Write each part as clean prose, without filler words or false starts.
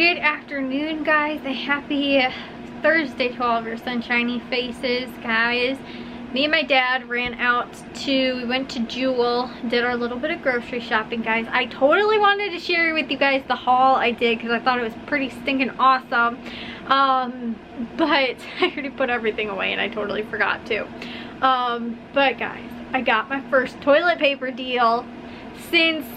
Good afternoon, guys. A happy Thursday to all of your sunshiny faces, guys. Me and my dad ran out we went to Jewel, did our little bit of grocery shopping, guys. I totally wanted to share with you guys the haul I did because I thought it was pretty stinking awesome. But I already put everything away and I totally forgot to. But guys, I got my first toilet paper deal since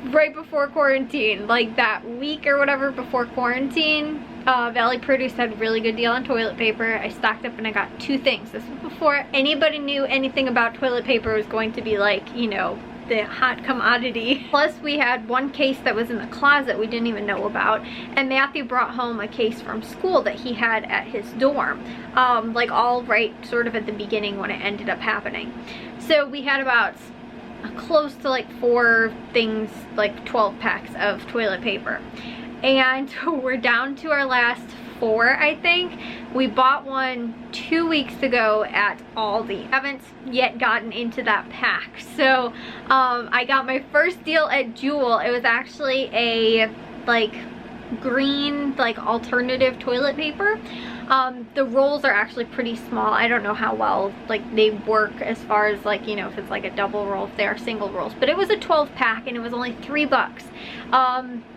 right before quarantine, like that week or whatever before quarantine. Valley Produce had a really good deal on toilet paper. I stocked up and I got 2 things. This was before anybody knew anything about toilet paper was going to be like, you know, the hot commodity. Plus we had 1 case that was in the closet we didn't even know about, and Matthew brought home a case from school that he had at his dorm, like all right sort of at the beginning when it ended up happening. So we had about close to like 4 things, like 12 packs of toilet paper, and we're down to our last 4, I think. We bought one 2 weeks ago at Aldi. Haven't yet gotten into that pack. So I got my first deal at Jewel. It was actually a like green like alternative toilet paper. The rolls are actually pretty small. I don't know how well like they work as far as like, you know, if it's like a double roll, if they are single rolls, but it was a 12 pack and it was only $3.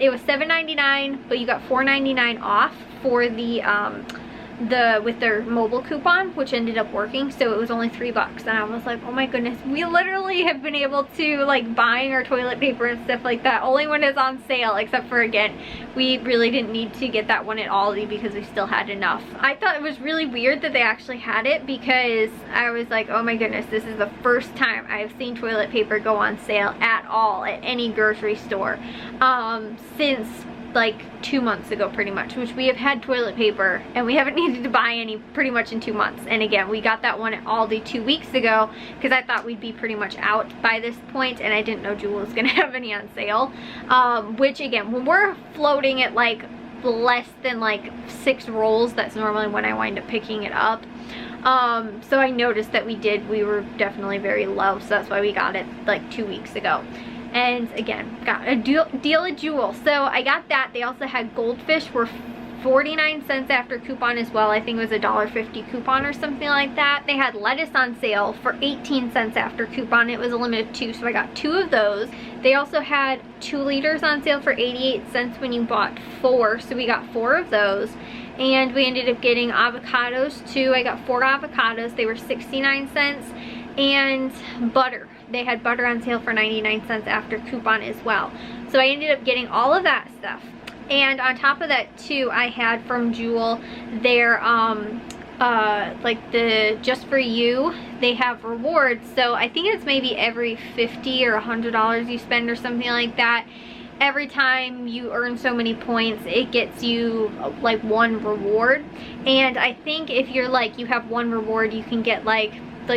It was $7.99, but you got $4.99 off for the with their mobile coupon, which ended up working, so it was only $3. And I was like, oh my goodness, we literally have been able to like buying our toilet paper and stuff like that only when it's on sale, except for, again, we really didn't need to get that one at Aldi because we still had enough. I thought it was really weird that they actually had it, because I was like, oh my goodness, this is the first time I've seen toilet paper go on sale at all at any grocery store since like 2 months ago pretty much, which we have had toilet paper and we haven't needed to buy any pretty much in 2 months. And again, we got that one at Aldi 2 weeks ago because I thought we'd be pretty much out by this point, and I didn't know Jewel was gonna have any on sale, which again, when we're floating at like less than like 6 rolls, that's normally when I wind up picking it up. So I noticed that we were definitely very low, so that's why we got it like 2 weeks ago. And again, got a deal at Jewel. So I got that. They also had goldfish, were 49 cents after coupon as well. I think it was a $1.50 coupon or something like that. They had lettuce on sale for 18 cents after coupon. It was a limit of 2, so I got 2 of those. They also had 2 liters on sale for 88 cents when you bought 4, so we got 4 of those. And we ended up getting avocados too. I got 4 avocados. They were 69 cents. And butter. They had butter on sale for 99 cents after coupon as well. So I ended up getting all of that stuff. And on top of that too, I had from Jewel their like the Just For You, they have rewards. So I think it's maybe every $50 or $100 you spend or something like that. Every time you earn so many points, it gets you like 1 reward. And I think if you're like, you have 1 reward, you can get like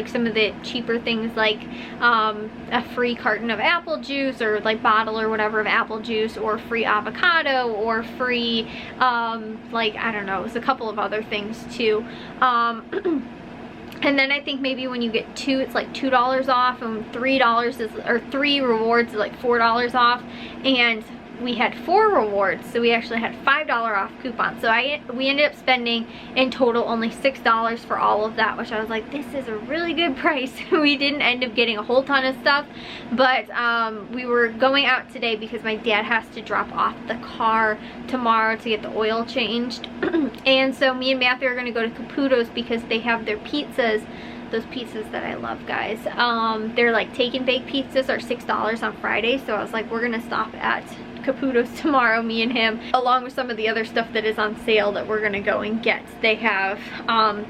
some of the cheaper things, like a free carton of apple juice, or like bottle or whatever of apple juice, or free avocado, or free like, I don't know, it was a couple of other things too. And then I think maybe when you get 2, it's like $2 off, and $3 is, or 3 rewards is like $4 off. And we had 4 rewards, so we actually had $5 off coupons. So we ended up spending in total only $6 for all of that, which I was like, this is a really good price. We didn't end up getting a whole ton of stuff, but we were going out today because my dad has to drop off the car tomorrow to get the oil changed. And so me and Matthew are going to go to Caputo's because they have their pizzas. Those pizzas that I love, guys. They're like take and bake pizzas are $6 on Friday, so I was like, we're gonna stop at Caputo's tomorrow, me and him, along with some of the other stuff that is on sale that we're gonna go and get. They have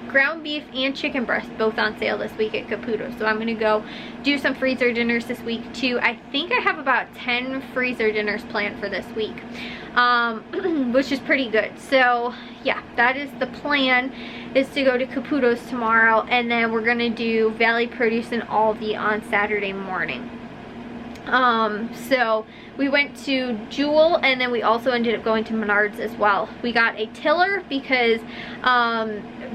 ground beef and chicken breast both on sale this week at Caputo's, so I'm gonna go do some freezer dinners this week too. I think I have about 10 freezer dinners planned for this week, which is pretty good. So yeah, that is the plan, is to go to Caputo's tomorrow, and then we're gonna do Valley Produce and Aldi on Saturday morning. So we went to Jewel, and then we also ended up going to Menards as well. We got a tiller because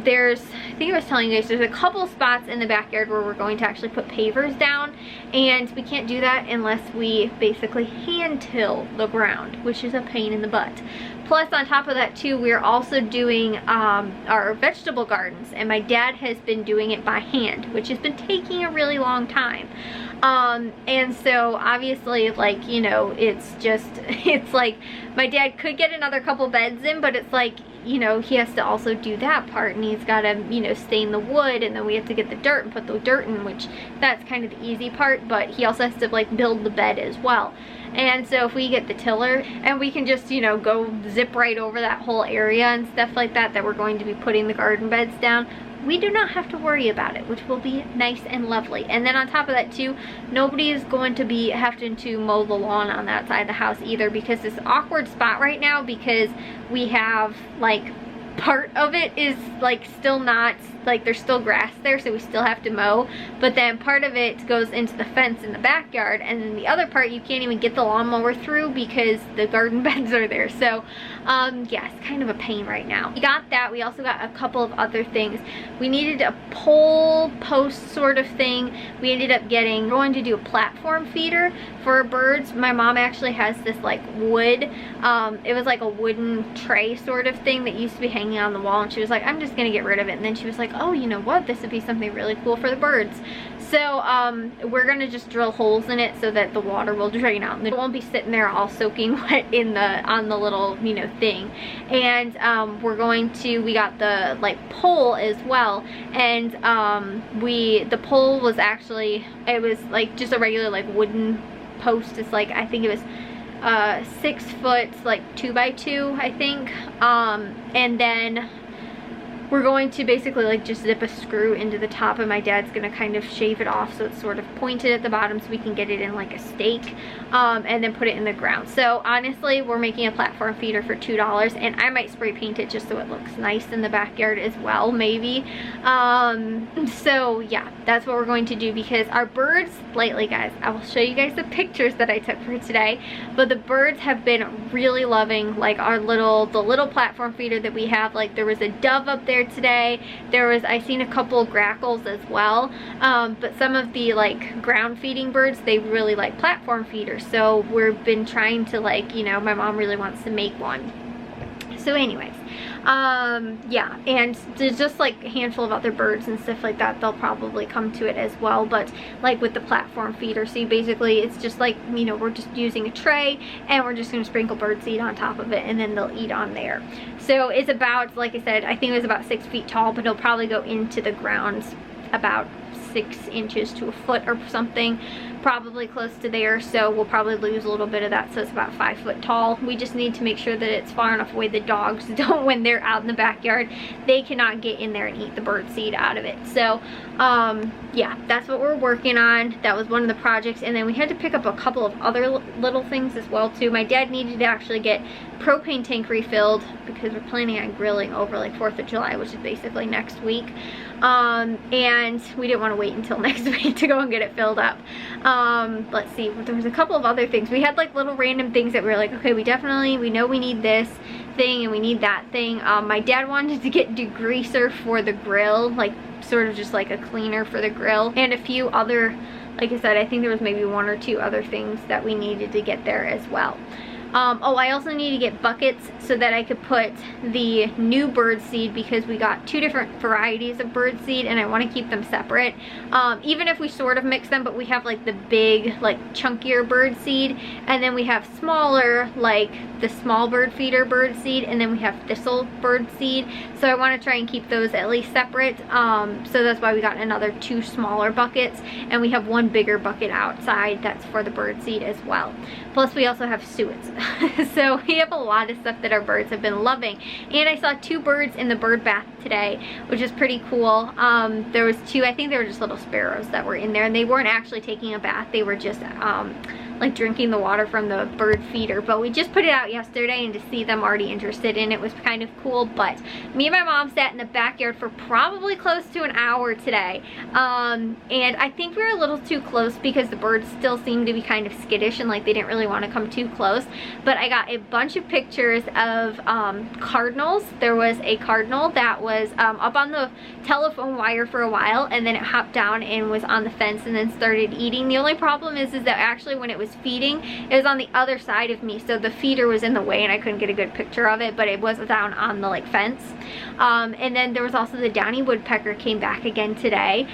there's, I think I was telling you guys, there's a couple spots in the backyard where we're going to actually put pavers down, and we can't do that unless we basically hand till the ground, which is a pain in the butt. Plus on top of that too, we're also doing our vegetable gardens, and my dad has been doing it by hand, which has been taking a really long time. And so obviously, like, you know, it's just, it's like my dad could get another couple beds in, but it's like, you know, he has to also do that part, and he's got to, you know, stain the wood, and then we have to get the dirt and put the dirt in, which that's kind of the easy part, but he also has to like build the bed as well. And so if we get the tiller, and we can just, you know, go zip right over that whole area and stuff like that, that we're going to be putting the garden beds down, we do not have to worry about it, which will be nice and lovely. And then on top of that too, nobody is going to be having to mow the lawn on that side of the house either, because this awkward spot right now, because we have like part of it is like still not, like there's still grass there, so we still have to mow, but then part of it goes into the fence in the backyard, and then the other part you can't even get the lawnmower through because the garden beds are there. So yeah, it's kind of a pain right now. We got that. We also got a couple of other things. We needed a pole post sort of thing. We ended up going to do a platform feeder for birds. My mom actually has this like wood, it was like a wooden tray sort of thing that used to be hanging on the wall, and she was like, I'm just gonna get rid of it. And then she was like, oh, you know what, this would be something really cool for the birds. So we're gonna just drill holes in it so that the water will drain out, and it won't be sitting there all soaking wet in on the little, you know, thing. And we got the like pole as well, and the pole was actually, it was like just a regular like wooden post. It's like, I think it was 6 foot, like 2 by 2, I think. And then we're going to basically like just zip a screw into the top, and my dad's gonna kind of shave it off so it's sort of pointed at the bottom so we can get it in like a stake, and then put it in the ground. So honestly, we're making a platform feeder for $2, and I might spray paint it just so it looks nice in the backyard as well, maybe. So yeah, that's what we're going to do, because our birds lately, guys, I will show you guys the pictures that I took for today, but the birds have been really loving like the little platform feeder that we have. Like there was a dove up there today. I seen a couple grackles as well, but some of the like ground feeding birds, they really like platform feeders, so we've been trying to, like, you know, my mom really wants to make one. So anyways, yeah, and there's just like a handful of other birds and stuff like that, they'll probably come to it as well, but like with the platform feeder, so basically it's just like, you know, we're just using a tray, and we're just going to sprinkle bird seed on top of it, and then they'll eat on there. So it's about, like I said, I think it was about 6 feet tall, but it'll probably go into the ground about 6 inches to a foot or something, probably close to there. So we'll probably lose a little bit of that, so it's about 5 foot tall. We just need to make sure that it's far enough away the dogs don't, when they're out in the backyard, they cannot get in there and eat the bird seed out of it. So yeah, that's what we're working on. That was one of the projects, and then we had to pick up a couple of other little things as well too. My dad needed to actually get propane tank refilled because we're planning on grilling over like 4th of July, which is basically next week. And we didn't want to wait until next week to go and get it filled up. Let's see, there was a couple of other things. We had like little random things that we were like, okay, we know we need this thing and we need that thing. My dad wanted to get degreaser for the grill, like sort of just like a cleaner for the grill, and a few other, like I said, I think there was maybe 1 or 2 other things that we needed to get there as well. Oh, I also need to get buckets so that I could put the new bird seed, because we got 2 different varieties of bird seed and I want to keep them separate. Even if we sort of mix them, but we have like the big, like chunkier bird seed, and then we have smaller, like the small bird feeder bird seed, and then we have thistle bird seed. So I want to try and keep those at least separate. So that's why we got another 2 smaller buckets, and we have 1 bigger bucket outside that's for the bird seed as well. Plus we also have suets. So we have a lot of stuff that our birds have been loving. And I saw 2 birds in the bird bath today, which is pretty cool. There was 2, I think they were just little sparrows that were in there, and they weren't actually taking a bath, they were just like drinking the water from the bird feeder. But we just put it out yesterday, and to see them already interested in it was kind of cool. But me and my mom sat in the backyard for probably close to an hour today, and I think we were a little too close because the birds still seemed to be kind of skittish and like they didn't really want to come too close. But I got a bunch of pictures of cardinals. There was a cardinal that was up on the telephone wire for a while, and then it hopped down and was on the fence and then started eating. The only problem is that actually when it was feeding. It was on the other side of me, so the feeder was in the way and I couldn't get a good picture of it, but it was down on the like fence. And then there was also the downy woodpecker came back again today,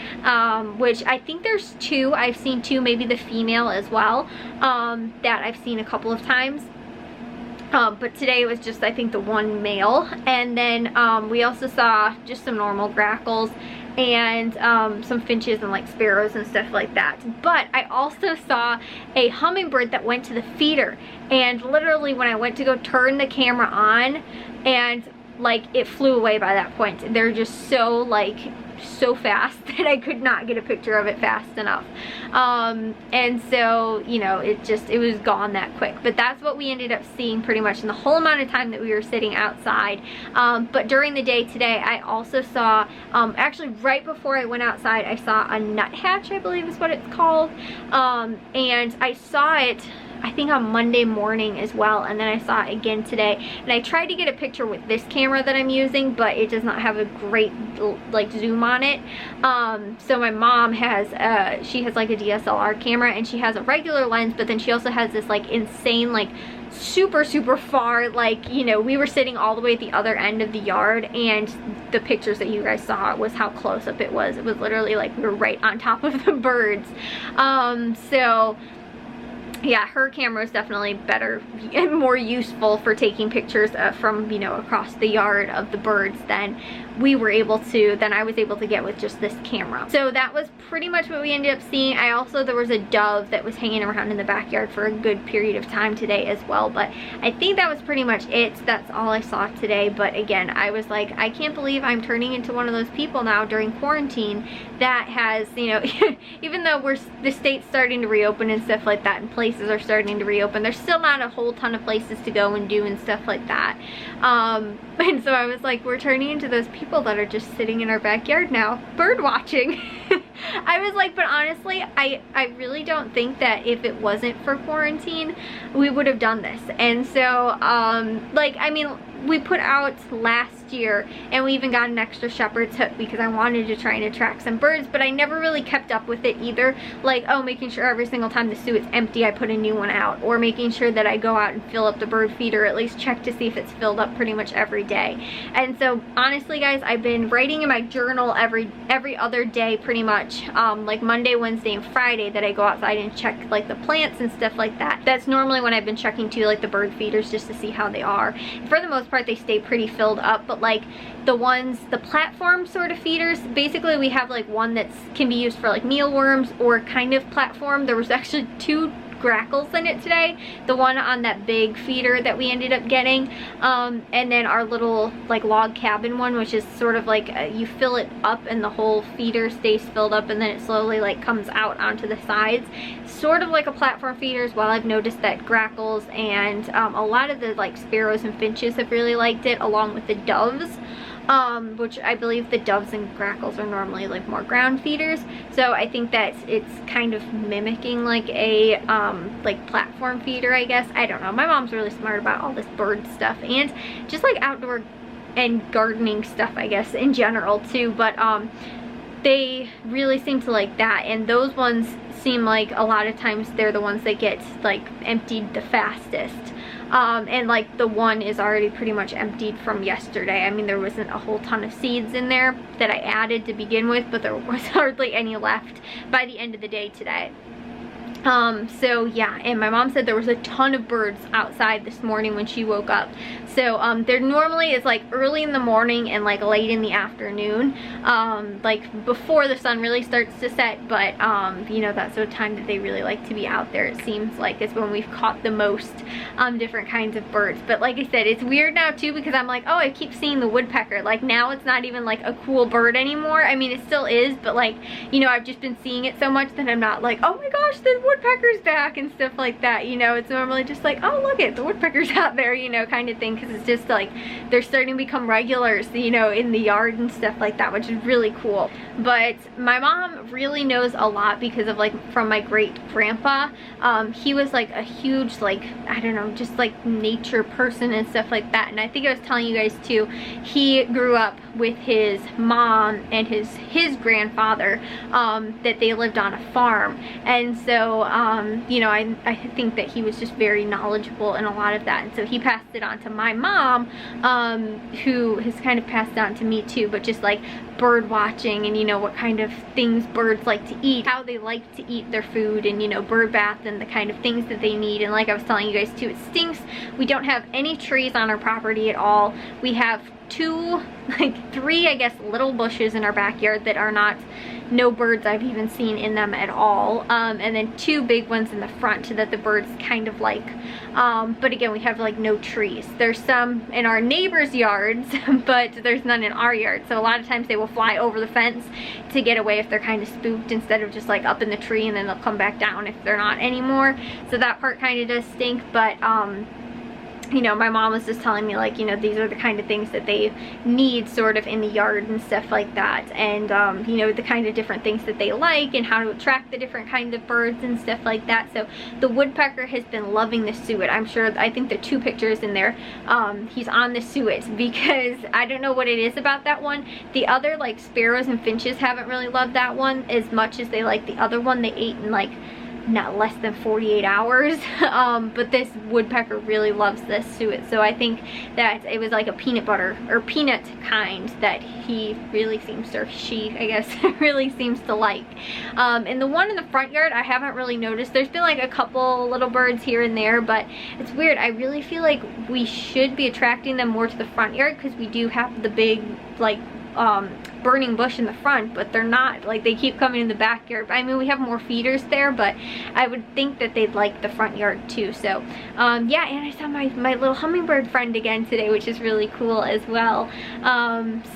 which I think there's two. I've seen two, maybe the female as well, that I've seen a couple of times. But today it was just, I think, the one male. And then we also saw just some normal grackles and some finches and like sparrows and stuff like that. But I also saw a hummingbird that went to the feeder, and literally when I went to go turn the camera on, and like it flew away by that point. They're just so like so fast that I could not get a picture of it fast enough. And so, you know, it was gone that quick. But that's what we ended up seeing pretty much in the whole amount of time that we were sitting outside. But during the day today, I also saw, actually right before I went outside, I saw a nuthatch, I believe is what it's called. And I saw it, I think on Monday morning as well, and then I saw it again today. And I tried to get a picture with this camera that I'm using, but it does not have a great like zoom on it. So my mom has she has like a DSLR camera, and she has a regular lens, but then she also has this like insane like super far, like, you know, we were sitting all the way at the other end of the yard, and the pictures that you guys saw was how close up it was. It was literally like we were right on top of the birds. So yeah, her camera is definitely better and more useful for taking pictures from, you know, across the yard of the birds than I was able to get with just this camera. So that was pretty much what we ended up seeing. There was a dove that was hanging around in the backyard for a good period of time today as well, but I think that was pretty much it. That's all I saw today. But again, I was like, I can't believe I'm turning into one of those people now during quarantine that has, you know, even though the state's starting to reopen and stuff like that, and places are starting to reopen, there's still not a whole ton of places to go and do and stuff like that. And so I was like, we're turning into those people that are just sitting in our backyard now, bird watching. I was like, but honestly, I really don't think that if it wasn't for quarantine, we would have done this. And so, like, I mean, we put out last year, and we even got an extra shepherd's hook because I wanted to try and attract some birds, but I never really kept up with it either. Like, oh, making sure every single time the suet's empty, I put a new one out, or making sure that I go out and fill up the bird feeder, at least check to see if it's filled up pretty much every day. And so honestly, guys, I've been writing in my journal every other day pretty much, like Monday, Wednesday, and Friday, that I go outside and check like the plants and stuff like that. That's normally when I've been checking too, like the bird feeders, just to see how they are. For the most part, they stay pretty filled up, but like the platform sort of feeders, basically we have like one that can be used for like mealworms or kind of platform. There was actually two grackles in it today, the one on that big feeder that we ended up getting, and then our little like log cabin one, which is sort of like you fill it up and the whole feeder stays filled up, and then it slowly like comes out onto the sides, sort of like a platform feeder as well. I've noticed that grackles and a lot of the like sparrows and finches have really liked it, along with the doves. Which I believe the doves and grackles are normally like more ground feeders, so I think that it's kind of mimicking like a like platform feeder, I guess. I don't know. My mom's really smart about all this bird stuff and just like outdoor and gardening stuff, I guess, in general too. But they really seem to like that, and those ones seem like a lot of times they're the ones that get like emptied the fastest. And like the one is already pretty much emptied from yesterday. I mean, there wasn't a whole ton of seeds in there that I added to begin with, but there was hardly any left by the end of the day today. So yeah, and my mom said there was a ton of birds outside this morning when she woke up. So there normally is like early in the morning and like late in the afternoon, like before the sun really starts to set, but you know, that's the time that they really like to be out there. It seems like it's when we've caught the most different kinds of birds. But like I said, it's weird now too, because I'm like, oh, I keep seeing the woodpecker. Like now it's not even like a cool bird anymore. I mean, it still is, but like, you know, I've just been seeing it so much that I'm not like, oh my gosh, the woodpecker's back and stuff like that. You know, it's normally just like, oh, look it, the woodpecker's out there, you know, kind of thing, because it's just like they're starting to become regulars, you know, in the yard and stuff like that, which is really cool. But my mom really knows a lot because of like from my great grandpa. He was like a huge, like, I don't know, just like nature person and stuff like that. And I think I was telling you guys too, he grew up with his mom and his grandfather, that they lived on a farm. And so you know, I think that he was just very knowledgeable in a lot of that, and so he passed it on to my mom, who has kind of passed it on to me too, but just like bird watching, and you know, what kind of things birds like to eat, how they like to eat their food, and you know, bird bath and the kind of things that they need. And like I was telling you guys too, it stinks. We don't have any trees on our property at all. We have three, I guess, little bushes in our backyard that are no birds I've even seen in them at all, and then 2 big ones in the front that the birds kind of like, but again, we have like no trees. There's some in our neighbors' yards, but there's none in our yard. So a lot of times they will fly over the fence to get away if they're kind of spooked, instead of just like up in the tree, and then they'll come back down if they're not anymore. So that part kind of does stink, but you know, my mom was just telling me, like, you know, these are the kind of things that they need sort of in the yard and stuff like that, and you know, the kind of different things that they like, and how to attract the different kinds of birds and stuff like that. So the woodpecker has been loving the suet. I'm sure, I think there are 2 pictures in there. He's on the suet, because I don't know what it is about that one. The other, like, sparrows and finches haven't really loved that one as much as they like the other one. They ate in like not less than 48 hours, but this woodpecker really loves this suet. So I think that it was like a peanut butter or peanut kind that he really seems to, or she, I guess, really seems to like. And the one in the front yard, I haven't really noticed. There's been like a couple little birds here and there, but it's weird. I really feel like we should be attracting them more to the front yard, because we do have the big, like, burning bush in the front, but they're not, like, they keep coming in the backyard. I mean, we have more feeders there, but I would think that they'd like the front yard too. So yeah, and I saw my little hummingbird friend again today, which is really cool as well.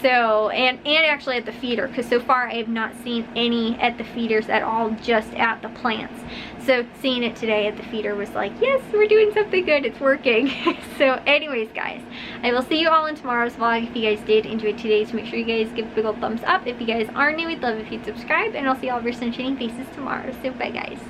So and actually at the feeder, because so far I have not seen any at the feeders at all, just at the plants. So seeing it today at the feeder was like, yes, we're doing something good, it's working. So anyways, guys, I will see you all in tomorrow's vlog. If you guys did enjoy today's, make sure you guys give a big old thumbs up. If you guys are new, we'd love if you'd subscribe, and I'll see all of your sunshiny faces tomorrow. So bye, guys.